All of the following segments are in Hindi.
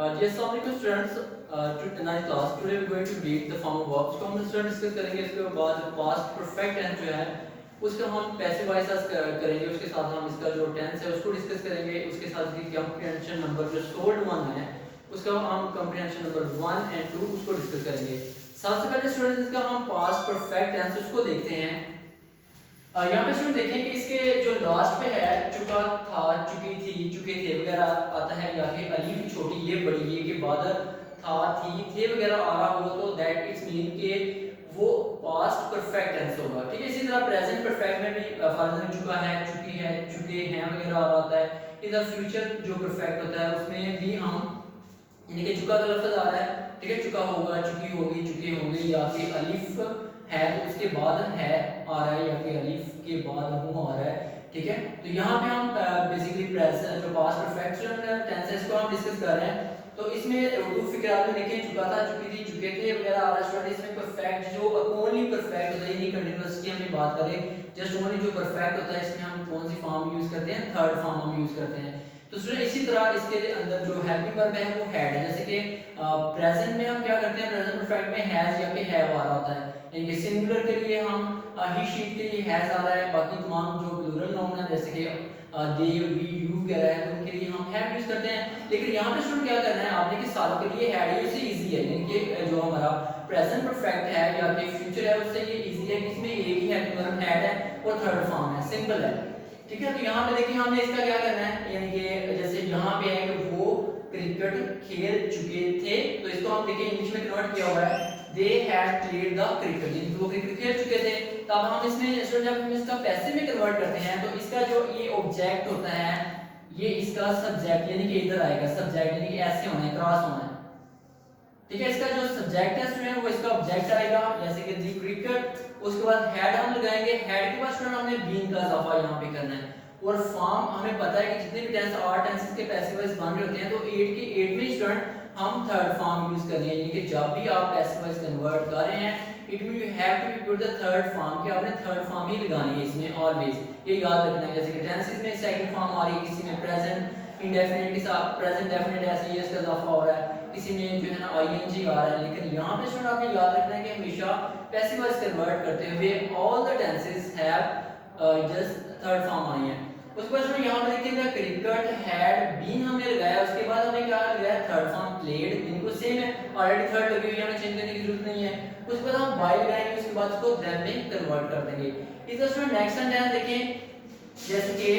जी अस्सलाम वालेकुम students, to nice class. Today we are going to read the form of verbs को हम स्टूडेंट डिस्कस करेंगे। इसके बाद पास्ट परफेक्ट टेंस जो है उसका हम पैसिव वॉइस करेंगे, उसके साथ हम इसका जो टेंस है उसको डिस्कस करेंगे, उसके साथ ही कॉम्प्रिहेंशन नंबर जो सोल्ड वन है उसका हम कॉम्प्रिहेंशन नंबर 1 और 2 उसको डिस्कस करेंगे। सबसे पहले स्टूडेंट्स इसका हम पास्ट परफेक्ट टेंस उसको देखते हैं। यहाँ पे स्टूडेंट देखें कि इसके जो लास्ट पे है चुका था, चुकी थी, चुके थे वगैरह आता है, या फिर अलीफ छोटी ये बड़ी ये के बाद था, थी, थे वगैरह आ रहा हो तो दैट इट्स मीन के वो पास्ट परफेक्ट टेंस होगा। ठीक है, इसी तरह प्रेजेंट परफेक्ट में भी फॉर एग्जांपल चुका है, चुकी है, चुके हैं वगैरह आ रहा है। इधर फ्यूचर जो परफेक्ट होता है उसमें भी हम यानी कि चुका का लफ्ज आ रहा है, ठीक है, चुका होगा, चुकी होगी, चुके होंगे, या फिर अलिफ है तो उसके बाद है आ रहा है, या फिर अलिफ के बाद हूं आ रहा है। ठीक है, तो यहाँ पे हम बेसिकली प्रेजेंट जो पास्ट परफेक्ट टेंसेस को हम डिस्कस कर रहे हैं। तो इसमें उर्दू फिक्रात में लिखे चुका था, चुकी थी, चुके थे वगैरह आ रहा है। इसमें परफेक्ट जो ओनली परफेक्ट होता है, यानी कंटीन्यूअस की हम बात करें, जस्ट ओनली जो परफेक्ट होता है इसमें हम कौन सी फॉर्म यूज करते हैं, थर्ड फॉर्म हम यूज करते हैं। तो स्टूडेंट इसी तरह इसके अंदर जो हेल्पिंग वर्ब है वो हैड है। जैसे कि प्रेजेंट में हम क्या करते हैं, प्रेजेंट परफेक्ट में हैज या फिर हैव आ रहा होता है, यानी कि सिंगुलर के लिए हम ही शीट के लिए हैज आ रहा है, बाकी तमाम जो प्लूरल नाउन है जैसे कि दे, वी, यू वगैरह है तो उनके लिए हम हैव यूज करते हैं। लेकिन यहाँ पे स्टूडेंट क्या करना है आपने कि सालों के लिए हैड यूज से इजी है, यानी कि जो हमारा प्रेजेंट परफेक्ट है या फिर फ्यूचर है उससे ये इजी है कि इसमें एक ही हेल्पिंग वर्ब हैड है और थर्ड फॉर्म है, सिंपल है। ठीक है, तो यहाँ पे देखिए हमने इसका क्या करना है, यानी कि जैसे यहाँ पे है कि वो क्रिकेट खेल चुके थे, तो इसको हम देखिए इंग्लिश में कन्वर्ट किया हुआ है, they had played the cricket, यानी वो क्रिकेट खेल चुके थे। तो अब हम इसमें जब हम इसका पैसिव में कन्वर्ट करते हैं तो इसका जो ये ऑब्जेक्ट होता है ये इसका सब्जेक्ट यानी कि इधर आएगा, सब्जेक्ट यानी कि ऐसे होना है, क्रॉस होना है। ठीक है, इसका जो सब्जेक्ट है स्टूडेंट वो इसका ऑब्जेक्ट आएगा, जैसे कि दी क्रिकेट, उसके बाद हैड हम लगाएंगे, हैड के बाद स्टूडेंट हमने बीन का इजाफा यहाँ पे करना है। और फॉर्म हमें पता है कि जितने भी टेंस आर टेंसेस के पैसिव वॉइस बन रहे होते हैं तो 8 के 8 में स्टूडेंट हम थर्ड फॉर्म यूज करेंगे, यानी कि जब भी आप पैसिव वॉइस कन्वर्ट कर रहे हैं it mean you have to put the third form, कि आपने थर्ड फॉर्म ही लगानी है इसमें ऑलवेज, ये याद रखना है। जैसे कि टेंसेस में सेकंड फॉर्म आ रही है, किसी में प्रेजेंट इंडेफिनिट के साथ प्रेजेंट डेफिनिट ऐसे यस का इजाफा हो रहा है, किसी में जो है ना आईएनजी आ रहा है। लेकिन यहाँ पे स्टूडेंट आपने याद रखना है कि हमेशा पैसिव वॉइस कन्वर्ट करते हुए all the tenses have just third form आई है। उसके बाद स्टूडेंट यहाँ पे देखिएगा क्रिकेट हैड बीन हमने लगाया, उसके बाद हमें क्या लगाया, थर्ड फॉर्म प्लेड, इनको सेम है, ऑलरेडी थर्ड लगी हुई है, हमें चेंज करने की जरूरत नहीं है। उसके बाद हम बाय लगाएंगे, उसके बाद उसको दैट में कन्वर्ट कर देंगे। इस स्टूडेंट नेक्स्ट सेंटेंस देखें, जैसे कि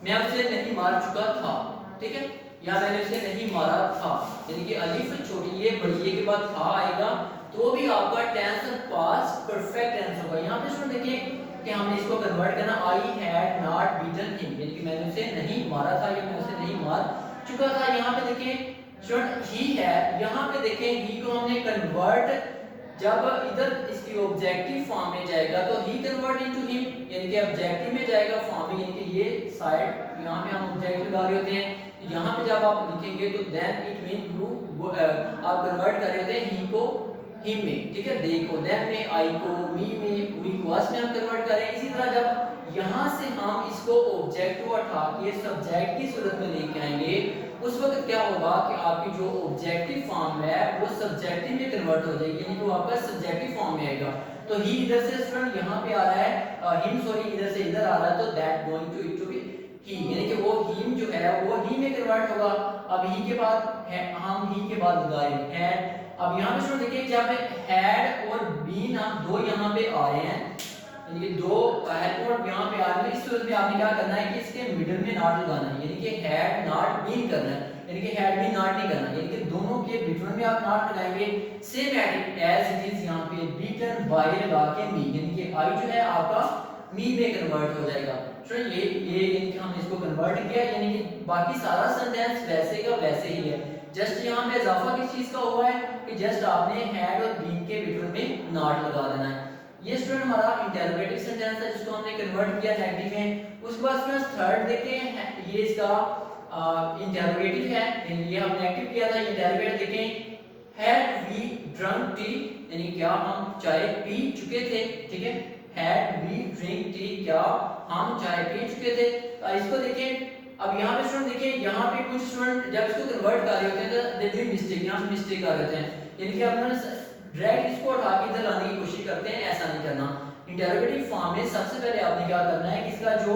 मैं उसे नहीं मार चुका था, ठीक है, या मैंने उसे नहीं मारा था, यानी कि अलिफ छोटी ये बड़ी ये के बाद था आएगा तो भी आपका टेंस पास्ट परफेक्ट टेंस होगा। यहाँ पे स्टूडेंट देखिए कि हमने इसको कन्वर्ट करना, I had not beaten him, यानी कि मैंने उसे नहीं मारा था या मैं उसे नहीं मार चुका था। यहाँ पे देखिए स्टूडेंट ही है, यहाँ पे देखें ही को हमने कन्वर्ट जब इधर इसकी ऑब्जेक्टिव फॉर्म में जाएगा तो ही कन्वर्ट इनटू हिम, यानी कि ऑब्जेक्टिव में जाएगा फॉर्म में, यानी कि ये साइड यहाँ पे हम ऑब्जेक्टिव लगा रहे होते हैं, यहाँ पे जब आप लिखेंगे तो देन इट मीन यू आप कन्वर्ट कर रहे होते हैं ही को हिम में, ठीक है, दे को देन में, आई को मी में, वी को अस में हम कन्वर्ट कर रहे हैं। इसी तरह जब यहाँ से हम इसको ऑब्जेक्ट को उठा के सब्जेक्ट की सूरत में लेके आएंगे उस वक्त क्या होगा कि आपकी जो ऑब्जेक्टिव फॉर्म है वो सब्जेक्टिव में कन्वर्ट हो जाएगी, यानी कि वो आपका सब्जेक्टिव फॉर्म में आएगा। तो ही इधर से स्टूडेंट यहाँ पे आ रहा है, हिम सॉरी इधर से इधर आ रहा है, तो that going to it to be he, यानी कि वो हिम जो है वो ही में कन्वर्ट होगा। अब ही के बाद है, हम ही के बाद लगाएंगे हैड। अब यहाँ पे स्टूडेंट देखिए जब हैड और बीन हम दो यहाँ पे आ रहे हैं, यानी कि दो हेल्प वर्ड यहाँ पे आ रहे हैं, इस सूरत में आपने क्या करना है कि इसके मिडिल में नॉट लगाना है, यानी कि हैड नॉट बीन करना है, यानी कि हैड बीन नॉट नहीं करना, यानी कि दोनों के बिटवीन में आप नॉट लगाएंगे, सेम एज इट इज यहाँ पे बीटन बाय लगा के मी, यानी कि आई जो है आपका मी में कन्वर्ट हो जाएगा। तो ये यानी कि हमने इसको कन्वर्ट किया, यानी कि बाकी सारा सेंटेंस वैसे का वैसे ही है, जस्ट यहाँ पे इजाफा किस चीज का हुआ है कि जस्ट आपने हैड और बीन के बिटवीन में नॉट लगा देना है। ये स्टूडेंट हमारा इंटरोगेटिव सेंटेंस है जिसको हमने कन्वर्ट किया नेगेटिव में। उसके बाद स्टूडेंट थर्ड देखें, ये इसका इंटरोगेटिव है, ये हमने एक्टिव किया था, इंटरोगेटिव देखें, हैड वी ड्रंक टी, यानी क्या हम चाय पी चुके थे, ठीक है, हैड वी ड्रिंक टी, क्या हम चाय पी चुके थे। इसको देखें अब यहाँ पे स्टूडेंट देखिए, यहाँ पे कुछ स्टूडेंट जब इसको कन्वर्ट कर रहे होते हैं तो दे डू मिस्टेक, यहाँ पे मिस्टेक कर देते हैं, यानी कि अपना डायरेक्ट इसको उठा के इधर लाने की कोशिश करते हैं, ऐसा नहीं करना। इंटरोगेटिव फॉर्म में सबसे पहले आपने क्या करना है कि इसका जो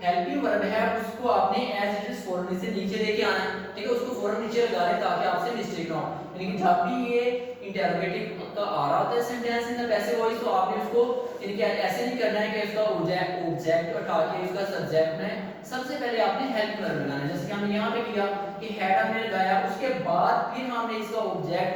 हेल्पिंग वर्ब है उसको आपने एज इट इज फौरन से नीचे लेके आना है, ठीक है, उसको फौरन नीचे लगा लें ताकि आपसे मिस्टेक ना हो। यानी कि जब भी ये इंटरोगेटिव का आ रहा होता है sentence in the passive voice, तो आपने उसको यानी कि ऐसे नहीं करना है कि उसका ऑब्जेक्ट उठा के उसका सब्जेक्ट में सबसे पहले आपने हेल्प वर्ब लगाना है, जैसे कि हमने यहाँ पे किया कि हैड हमने लगाया, उसके बाद फिर हमने इसका ऑब्जेक्ट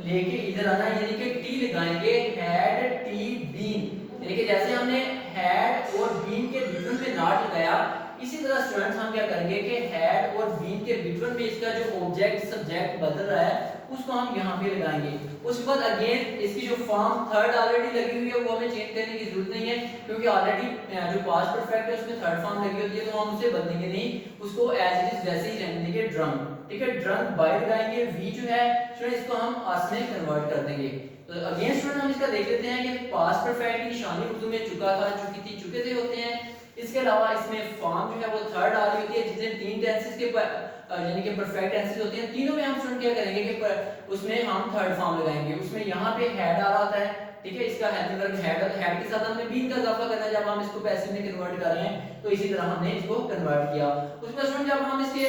लेके इधर आना, यानी कि टी लगाएंगे, हैड टी बीन, यानी कि जैसे हमने हैड और बीन के बिटवीन पे नॉट लगाया, इसी तरह स्टूडेंट्स हम क्या करेंगे कि हैड और बीन के बिटवीन में इसका जो ऑब्जेक्ट सब्जेक्ट बदल रहा है उसको हम यहाँ पे लगाएंगे। उसके बाद अगेन इसकी जो फॉर्म थर्ड ऑलरेडी लगी हुई है वो हमें चेंज करने की जरूरत नहीं है, क्योंकि ऑलरेडी जो पास्ट परफेक्ट है उसमें थर्ड फॉर्म लगी होती है, तो हम उसे बदलेंगे नहीं, उसको एज इट इज वैसे ही रहने देंगे ड्रंक, ठीक है। ड्रंक बाय लगाएंगे, वी जो है स्टूडेंट इसको हम अस में कन्वर्ट कर देंगे। तो अगेन स्टूडेंट हम इसका देख लेते हैं कि पास्ट परफेक्ट की निशानी उर्दू में चुका था, चुकी थी, चुके थे होते हैं। इसके अलावा इसमें फॉर्म जो है वो थर्ड आ रही होती है, जितने तीन टेंसेस के यानी कि परफेक्ट टेंसेस होते हैं, तीनों में हम स्टूडेंट क्या करेंगे कि उसमें हम थर्ड फॉर्म लगाएंगे। उसमें यहाँ पे हैड आ रहा होता है, ठीक है, इसका हेल्पिंग वर्ब हैड के साथ हमने बीन का इजाफा करना है जब हम इसको पैसिव में कन्वर्ट कर रहे हैं, तो इसी तरह हमने इसको कन्वर्ट किया। उसके बाद स्टूडेंट जब हम इसके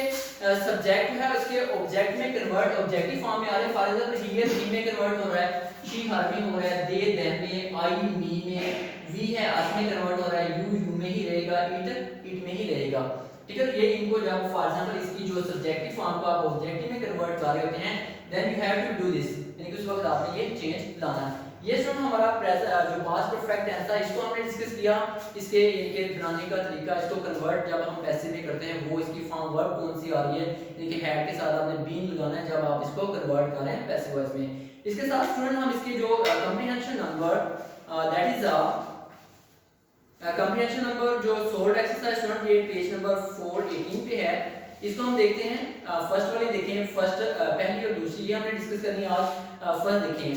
सब्जेक्ट है उसके ऑब्जेक्ट में कन्वर्ट ऑब्जेक्टिव फॉर्म में आ रहे हैं, फॉर एग्जांपल ही है, ही में कन्वर्ट हो रहा है, शी हर में हो रहा है, दे देम में, आई मी में, वी है अस में कन्वर्ट हो रहा है, यू में ही रहेगा, इट में ही रहेगा, ठीक है। ये इनको जब फॉर एग्जांपल इसकी जो सब्जेक्टिव फॉर्म को आप ऑब्जेक्टिव में कन्वर्ट कर रहे होते हैं, then you have to do this, यानी कि उस वक्त आपने ये चेंज लाना है। ये सुन हमारा जो पास्ट परफेक्ट टेंस था इसको हमने डिस्कस किया, इसके इनके बनाने का तरीका, इसको कन्वर्ट जब हम पैसिव में करते हैं वो इसकी फॉर्म वर्ब कौन सी आ रही है, यानी कि हैड के साथ आपने बीन लगाना है जब आप इसको कन्वर्ट कर रहे हैं पैसिव वॉइस में। इसके साथ स्टूडेंट हम इसके जो comprehension number that is comprehension number जो सोल्ड एक्सरसाइज स्टूडेंट ये पेज नंबर 418 पे है, इसको हम देखते हैं। फर्स्ट वाली देखें, फर्स्ट पहली और दूसरी ये हमने डिस्कस करनी है आज। फर्स्ट देखें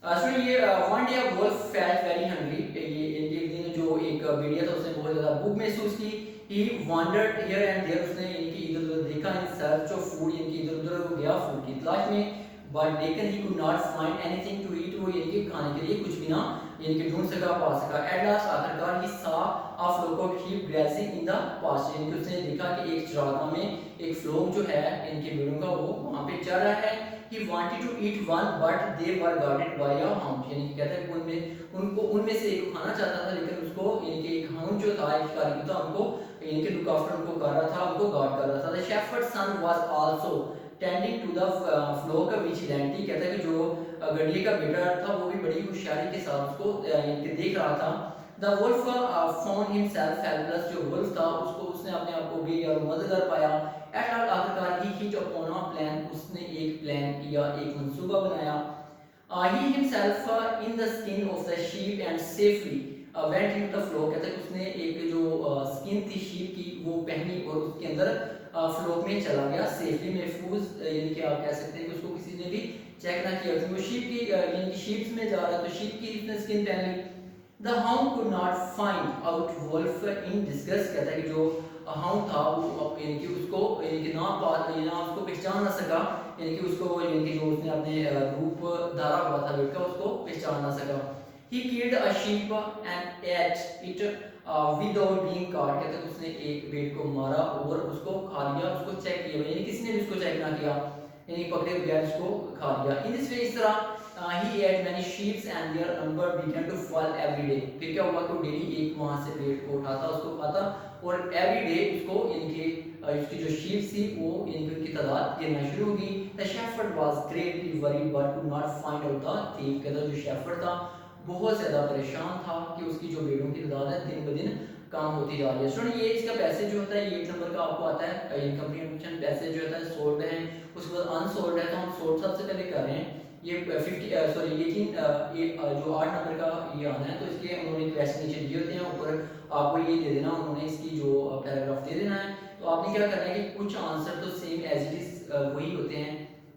स्टूडेंट, ये one day a wolf felt very hungry, ये एक दिन जो एक भेड़िया था उसने बहुत ज्यादा भूख महसूस की। ही वांडर्ड हियर एंड देयर, उसने यानी कि इधर-उधर देखा, इन सर्च ऑफ फूड, यानी कि इधर-उधर गया फूड की तलाश में, बट लेकिन he could not find anything to eat, वो यानी कि खाने के लिए कुछ भी ना यानी कि ढूंढ सका, पा सका। एट लास्ट आखिरकार ही सा a flock of sheep grazing in the past, यानी कि उसने देखा कि एक चरागाह में एक फ्लोक जो है इनके भेड़ों का वो वहां पे चल रहा है। He wanted to eat one but they were guarded by a hound, यानी कि कहता है कि उनमें से एक खाना चाहता था, लेकिन उसको यानी कि एक hound जो था, एक शिकारी था, उनको यानी कि लुक आफ्टर उनको कर रहा था, उनको गार्ड कर रहा था। The shepherd's son was also tending to the flock vigilantly, कहता है कि जो गड़िए का बेटा था वो भी बड़ी होशियारी के साथ उसको यानी कि देख रहा था। The wolf found himself helpless, जो wolf था उसने अपने आप को भी मदद कर पाया। At last आखिरकार he hit upon a plan, उसने एक प्लान किया, एक मंसूबा बनाया। He himself in the skin of the sheep and safely went into the flock, कहते हैं उसने एक जो स्किन थी शीप की वो पहनी और उसके अंदर फ्लोक में चला गया सेफली, महफूज, यानी कि आप कह सकते हैं कि उसको किसी ने भी चेक ना किया, वो शीप की यानी कि शीप्स में जा रहा है तो शीप की इसने स्किन पहन ली। The hound could not find out wolf in disgust, कहता है कि जो हाउंड था वो यानी कि उसको यानी कि ना उसको पहचान ना सका, यानी कि उसको यानी कि जो उसने अपने रूप धारा हुआ था बेट का उसको पहचान ना सका। He killed a sheep and ate it without being caught, कहते हैं उसने एक बेट को मारा और उसको खा लिया, उसको चेक किया, यानी किसी ने भी उसको चेक ना किया, यानी पकड़े बगैर उसको खा लिया। In this way, इस तरह he ate many sheep and their number began to fall every day, फिर क्या हुआ कि डेली एक वहां से पेड़ को उठाता उसको खाता और एवरी डे उसको इनके उसकी जो शीप थी वो इनकी तादाद गिरना शुरू होगी। The shepherd was greatly worried but could not find out the thief, कहता जो शेफर्ड था बहुत ज्यादा परेशान था कि उसकी जो भेड़ों की तादाद है दिन ब दिन कम होती जा रही है। सुनिए ये इसका पैसेज जो होता है ये 1 नंबर का आपको आता है, इनकम्प्लीमेंटेशन पैसेज जो होता है सोल्ड है, उसके बाद अनसोल्ड है, तो हम सोल्ड सबसे पहले कर रहे हैं। ये 50 सॉरी लेकिन जो 8 नंबर का ये आना है तो इसके उन्होंने क्वेश्चन नीचे दिए होते हैं, ऊपर आपको ये दे देना, उन्होंने इसकी जो पैराग्राफ दे देना है। तो आपने क्या करना है कि कुछ आंसर तो सेम एज इट इज वही होते हैं,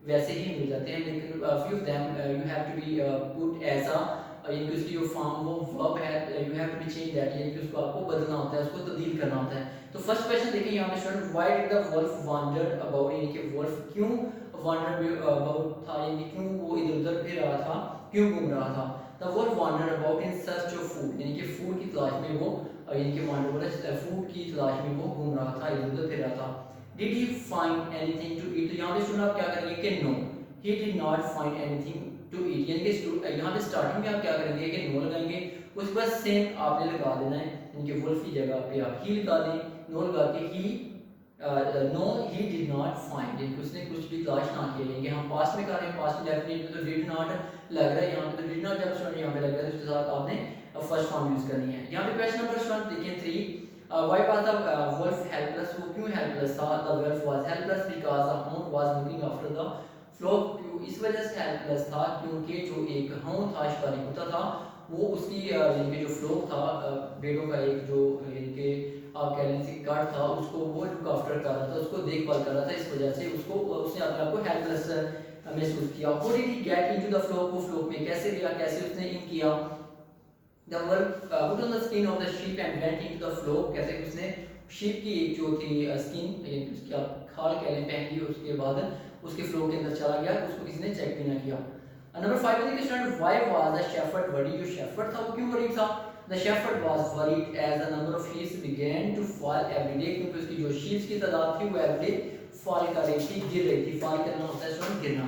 वैसे ही मिल जाते हैं, लेकिन few of them you have to be put as a यानी कि उसकी जो फॉर्म वो वर्ब है, you have to be change that, यानी कि उसको आपको बदलना होता है, उसको तब्दील करना होता है। तो फर्स्ट क्वेश्चन देखिए यहाँ पे student, why did the wolf wandered about, यानी कि वुल्फ क्यों वांडर्ड अबाउट था, यानी कि क्यों वो इधर उधर फिर रहा था, क्यों घूम रहा था। The wolf wandered about in search of food, यानी कि फूड की तलाश में वो, यानी कि वांडर फूड की तलाश में वो घूम रहा था, इधर उधर फिर रहा था। Did he find anything to eat, तो यहाँ पे स्टूडेंट आप क्या करेंगे कि no, he did not find anything to eat, यानी कि यहाँ पे स्टार्टिंग में आप क्या करेंगे कि नो लगाएंगे, उसके बाद सेम आपने लगा देना है, यानी कि वुल्फ की जगह पे आप ही लगा दें, नो लगा के ही, no he did not find, यानी कि उसने कुछ भी तलाश ना किया, यानी कि हम पास्ट में कर रहे हैं, पास्ट में डेफिनेट में तो डिड नॉट लग रहा है, यहाँ पे तो डिड नॉट जब स्टूडेंट यहाँ पे लग रहा है तो उसके साथ आपने फर्स्ट फॉर्म यूज करनी है। यहाँ पे क्वेश्चन नंबर स्टूडेंट देखिए 3, why was the wolf helpless, वो क्यों हेल्पलेस था, the wolf was helpless because the hound was looking after the flock, इस वजह से हेल्पलेस था क्योंकि जो एक हाउंड था, शिकारी कुत्ता था, वो उसकी यानी कि जो फ्लॉक था, भेड़ों का एक जो यानी कि आप कह लें गार्ड था, उसको वो लुक आफ्टर कर रहा था, उसको देखभाल कर रहा था, इस वजह से उसको उसने अपने आप को हेल्पलेस महसूस किया। How did he get into the flock, वो फ्लॉक में कैसे गया, कैसे उसने इन किया। The wolf put on the skin of the sheep and went into the flock, कैसे उसने शीप की एक जो थी स्किन, यानी उसकी आप खाल कह लें, पहन ली, उसके बाद उसके फ्लॉक के अंदर चला गया, उसको किसी ने चेक भी ना किया। नंबर 5 देखिए student, why was the shepherd worried, जो शेफर्ड था वो क्यों वरीड था। The shepherd was worried as the number of sheeps began to fall every day, क्योंकि उसकी जो शीप्स की तादाद थी वो एवरी डे फॉल कर रही थी, गिर रही थी, फॉल करना होता है स्टूडेंट गिरना।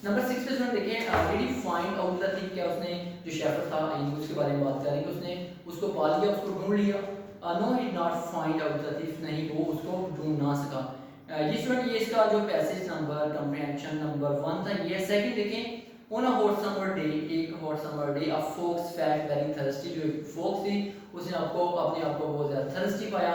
नंबर 6 पे स्टूडेंट देखें, did he find out the thing, क्या उसने जो शेफर्ड था, यानी उसके बारे में बात करें कि उसने उसको पा लिया, उसको ढूंढ लिया। No he did not find out the thing, नहीं वो उसको ढूंढ ना सका। ये स्टूडेंट ये इसका जो पैसेज नंबर कंप्रीहेंशन नंबर 1 था, ये सेकंड देखें, On a hot summer day, एक hot summer day, a fox felt very thirsty, जो एक fox थी उसने आपको अपने आप को बहुत ज़्यादा thirsty पाया।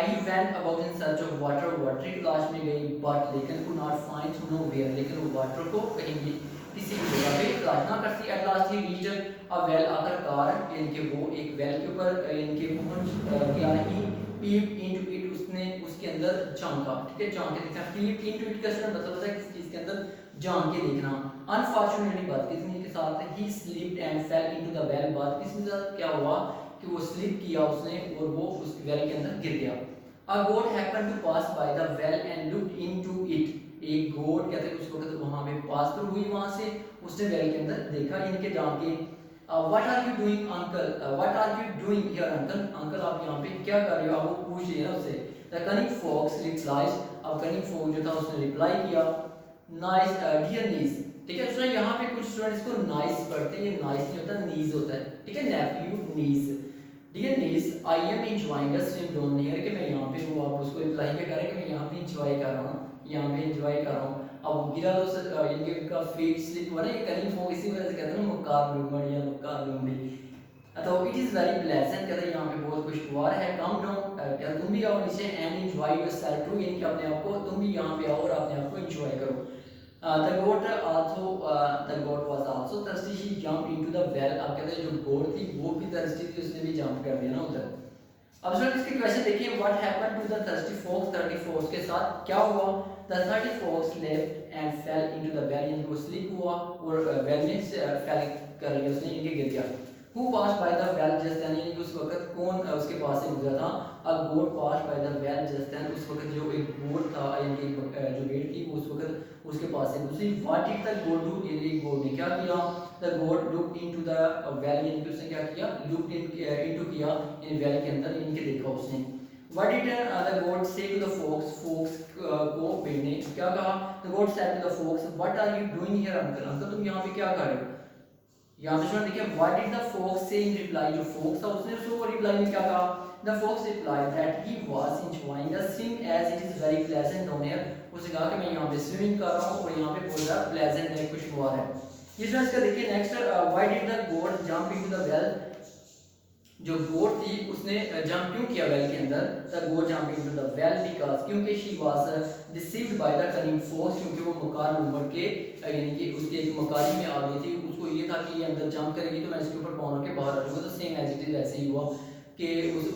He went about in search of water, water की तलाश में गई, but लेकिन could not find nowhere, लेकिन वो water को कहीं भी किसी भी जगह पे तलाश ना कर सकी। At last he reached a well, आखिरकार इनके वो एक well के ऊपर इनके पहुंच गया। He peeped into it, उसने उसके अंदर झांका, ठीक है, झांक के देखा। Peeped into it का मतलब होता है किसी चीज़ के अंदर झांक के देखना। अनफॉर्चुनेटली बदकिस्मती के साथ ही slipped and fail into the well, बदकिस्मती के साथ क्या हुआ कि वो स्लिप किया उसने और वो उस वेल के अंदर गिर गया। A goat happened to pass by the well and looked into it, एक गोट कहते हैं उस वक्त वहां पे पास थ्रू हुई, वहां से उसने वेल के अंदर देखा, इनके जाके what are you doing uncle, what are you doing here uncle, uncle आप यहाँ पे क्या कर रहे हो, आप वो पूछ रहे हैं उससे। द कनिंग फॉक्स रिप्लाइज, अब कनिंग फॉक्स जो था उसने रिप्लाई किया, नाइस डियर नीज, ठीक है स्टूडेंट, यहाँ पे कुछ स्टूडेंट्स को नाइस पढ़ते हैं, ये नाइस नहीं होता, नीज होता है, ठीक है, nephew niece, dear niece I am enjoying a swim down here, कि मैं यहाँ पे हूँ, आप उसको रिप्लाई में करें कि मैं यहाँ पे एंजॉय कर रहा हूँ, यहाँ पे एंजॉय कर रहा हूँ। अब गिरा तो इनके फीट स्लिप हुआ ना, ये कनिंग फॉक्स इसी वजह से कहते हैं ना मकार लूमड़ी या मकार लूमड़ी। तो इट इज वेरी प्लेजेंट, कहते हैं यहाँ पे बहुत खुशगवार है। कम डाउन, क्या तुम भी आओ नीचे, एंड एंजॉय योरसेल्फ टू, यानी कि अपने आप को तुम भी यहाँ पे आओ और अपने आप को एंजॉय करो। The goat was also thirsty. She jumped into the well. अब कहते हैं जो गोट थी वो भी thirsty थी, उसने भी जंप कर दिया ना उधर। अब स्टूडेंट इसके क्वेश्चन देखिए, what happened to the thirsty fox, thirsty fox के साथ क्या हुआ। The thirsty fox leapt and fell into the well, यानी वो स्लिप हुआ और well में फैल कर गया, उसने इनके गिर गया। Who passed by the well just then, यानी कि उस वक्त कौन उसके पास से गुजरा था। A goat passed by the well just then, उस वक्त जो एक गोट था यानी कि जो भेड़ थी उस वक्त उसके पास से गुजरी। What did the goat do, यानी गोट ने क्या किया। The goat looked into the well, यानी कि उसने क्या किया, looked into किया इन well के अंदर, इनके देखा उसने। What did the goat say to the fox, fox को भेड़ ने क्या कहा। The goat said to the fox, what are you doing here uncle, uncle तुम यहाँ पे क्या कर रहे हो। यहाँ पे देखिए व्हाट डिड द फॉक्स से इन रिप्लाई, जो फॉक्स था उसने उसको रिप्लाई में क्या कहा। The fox replied that he was enjoying the swim as it is very pleasant down here, उसने कहा कि मैं यहाँ पे स्विमिंग कर रहा हूँ और यहाँ पे बहुत ज़्यादा प्लेजेंट है, खुशगवार है। इस तरह इसका देखिए next, why did the goat jump into the well, जो गोट थी उसने जंप क्यों किया वेल के अंदर। The goat jump into the well because, क्योंकि she was deceived by the cunning fox, क्योंकि वो मकार उमड़ के यानी कि उसके एक मकारी में आ गई थी, उसको ये था कि ये अंदर जंप करेगी तो मैं इसके ऊपर पाँव रख के बाहर आ जाऊंगा, तो सेम एज इट इज ऐसे ही हुआ कि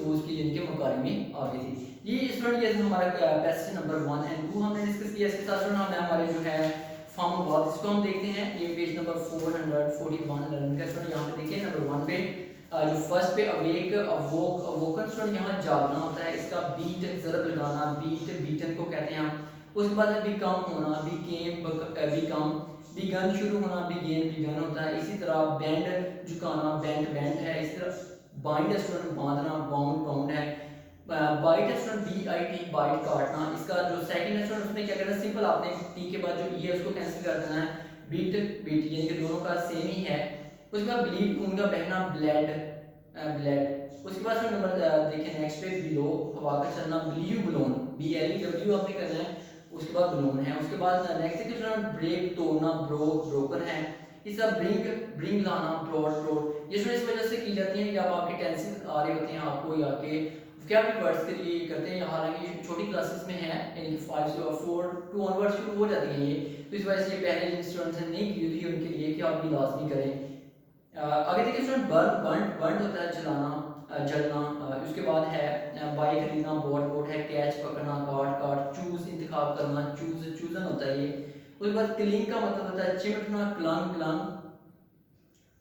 उसकी यानी कि मकारी में आ गई थी। ये स्टूडेंट ये हमारा पैसेज नंबर 1 एंड 2 हमने डिस्कस किया। इसके साथ हमने हमारे जो है फॉर्म ऑफ वर्ब, इसको हम देखते हैं ये पेज नंबर 441 लर्न का स्टूडेंट। यहाँ पे देखिए नंबर 1 पे जो फर्स्ट पे अवेक अवोक अवोकन स्टूडेंट यहाँ जागना होता है, इसका बीट ज़रब लगाना, बीट बीटन को कहते हैं हम। उसके बाद है बिकम होना, बिकेम बिकम, बिगन शुरू होना, बिगेन बिगन होता है। इसी तरह बेंड झुकाना, बेंट बेंट है। इसी तरह बाइंड स्टूडेंट बांधना, बाउंड बाउंड है। बाइट स्टूडेंट BIT बाइट काटना, इसका जो सेकंड है स्टूडेंट उसमें क्या करना है, सिंपल आपने टी के बाद जो ई है उसको कैंसिल कर देना है, बीट बीट यानी कि दोनों का सेम ही है। उसके बाद ब्लीड खून का बहना, ब्लड ब्लड। उसके बाद फिर नंबर देखिए नेक्स्ट पे बिलो हवा का चलना, ब्लीव ब्लोन, BLEW आपने करना है। उसके बाद ब्लोन है। उसके बाद नेक्स्ट है कि ब्रेक तोड़ना, ब्रोकन है। इसका ब्रिंग ब्रिंग लाना, ब्रॉड ब्रॉड, ये इस वजह से की जाती है कि आप आपके टेंसेस आ रहे होते हैं आपको या के क्या भी वर्ड्स के लिए करते हैं, हालांकि छोटी क्लासेस में है यानी कि 5 से 4 टू ऑनवर्ड शुरू हो जाती है ये, तो इस वजह से ये पहले जिन स्टूडेंट्स ने नहीं की थी उनके लिए कि आप भी लाजमी करें। आगे देखिए स्टूडेंट बर्न बर्न बर्न होता है जलाना जलना। उसके बाद है बाई खरीदना, बोट बोट है, कैच पकड़ना, काट काट, चूज इंतखाब करना, चूज चूजन होता है ये। उसके बाद क्लिंग का मतलब होता है चिमटना, क्लंग क्लंग,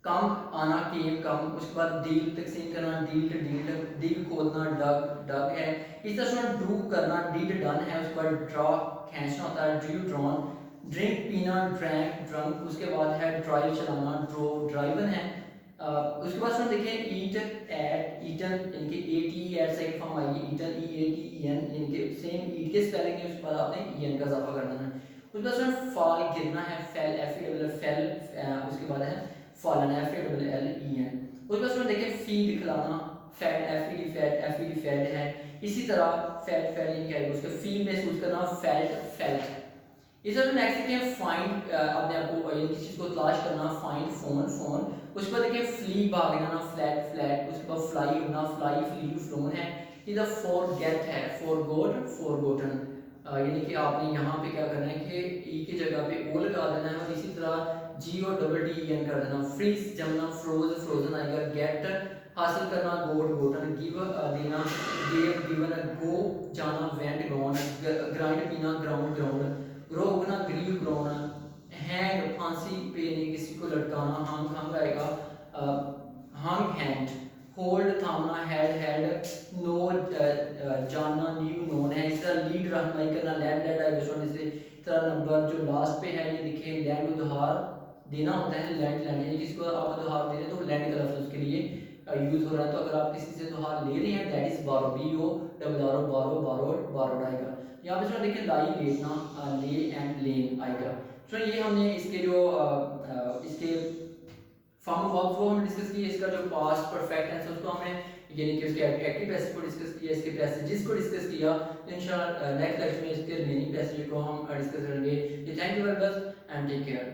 कम आना, केम कम। उसके बाद डील तकसीम करना, डील डील, डिग खोदना, डग डग है। इस तरह से ड्रू करना, डिड डन है। उसके बाद ड्रॉ खींचना होता है, ड्रू ड्रॉन, ड्रिंक पीना, ड्रैंक ड्रंक। उसके बाद है ड्राइव चलाना, ड्रो ड्राइवन है। उसके बाद सुन देखिए ईट एट ईटन, इनके ATE सेकंड फॉर्म आएगी, ईटन EATEN, इनके सेम ईट के स्पेलिंग है। उसके बाद आपने EN का इजाफा कर देना है। उसके बाद सुन फॉल गिरना है, फेल FEL फेल। उसके बाद है फॉलन, FALLEN। उसके बाद देखिए फीड खिलाना, फैट FED फैट है। इसी तरह फैट फैलिंग है उसके फील महसूस करना, फेल्ट फेल्ट। इस तरह नेक्स्ट देखिए फाइंड, अपने आपको यानी किसी चीज को तलाश करना, फाइंड फोन फोन। उसके बाद देखिए फ्ली भाग जाना, फ्लैट फ्लैट। उसके बाद फ्लाई उड़ना, फ्लाई फ्ली फ्लोन है। इधर फॉरगेट है, फॉरगॉट फॉरगॉटन, यानी कि आपने यहाँ पे क्या करना है कि ई की जगह पे ओ लगा देना है और इसी तरह GOTTEN कर देना। फ्रीज जमना, फ्रोज फ्रोजन आएगा। गेट हासिल करना, गोट गोटन, गिव देना, गेव गिवन, गो जाना, वेंट गॉन, ग्राइंड पीना, ग्राउंड ग्राउंड, ग्रो उगना, ग्रीव ग्रोना, हैंग फांसी पे यानी किसी को लटकाना, हंग हंग आएगा, हंग हैंड, होल्ड थामना, हेड हेड, नो जानना, न्यू नोन है। इस तरह लीड रहनुमाई करना, लैंड लैंड आएगा स्टूडेंट। इसे तरह नंबर जो लास्ट पे है ये देखिए लैंड उधार देना होता है, लैंड लैंड यानी जिसको आप उधार दे रहे हैं तो लैंड का लफ्ज उसके लिए यूज हो रहा है। तो अगर आप किसी से उधार ले रहे हैं दैट इज बारो, BORRO बारो बारो आएगा। यहाँ पे थोड़ा देखिए लाई लेटना, ले एंड लेन आएगा। तो ये हमने इसके जो इसके फॉर्म ऑफ वर्ब्स वो हमने डिस्कस किया। इसका जो पास्ट परफेक्ट टेंस उसको हमने यानी कि उसके एक्टिव पैसेज को डिस्कस किया, इसके पैसेजेस को डिस्कस किया। इंशाल्लाह नेक्स्ट लेक्चर में इसके रिमेनिंग पैसेज को हम डिस्कस करेंगे। Thank you very much and take care.